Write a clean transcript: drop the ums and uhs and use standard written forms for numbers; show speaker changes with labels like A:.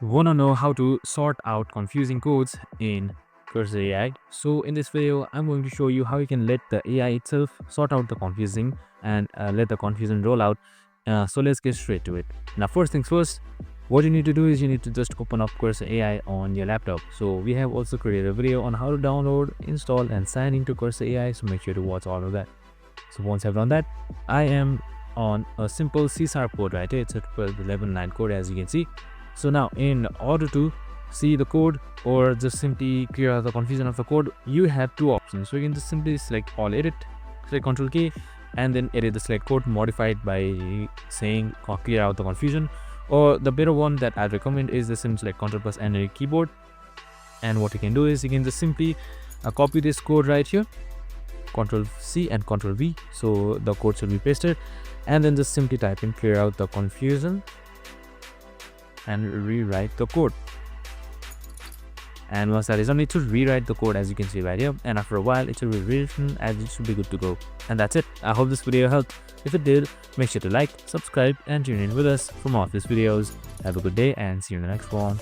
A: Want to know how to sort out confusing codes in Cursor AI? So in this video, I'm going to show you how you can let the AI itself sort out the confusing and let the confusion roll out. So let's get straight to it. Now, first things first, what you need to do is you need to just open up Cursor AI on your laptop. So we have also created a video on how to download, install, and sign into Cursor AI. So make sure to watch all of that. So once I've done that, I am on a simple C# code right here. It's a 12.11 line code, as you can see. So now in order to see the code or just simply clear out the confusion of the code, you have two options. So you can just simply select all edit, select Ctrl K, and then edit the select code modified by saying clear out the confusion. Or the better one that I recommend is the simple select Ctrl plus N on your keyboard. And what you can do is you can just simply copy this code right here, Ctrl C and Ctrl V, so the code should be pasted, and then just simply type in clear out the confusion and rewrite the code. And once that is done, it should rewrite the code, as you can see right here, and after a while it should be rewritten and it should be good to go. And that's it. I hope this video helped. If it did, make sure to like, subscribe, and tune in with us for more of these videos. Have a good day and see you in the next one.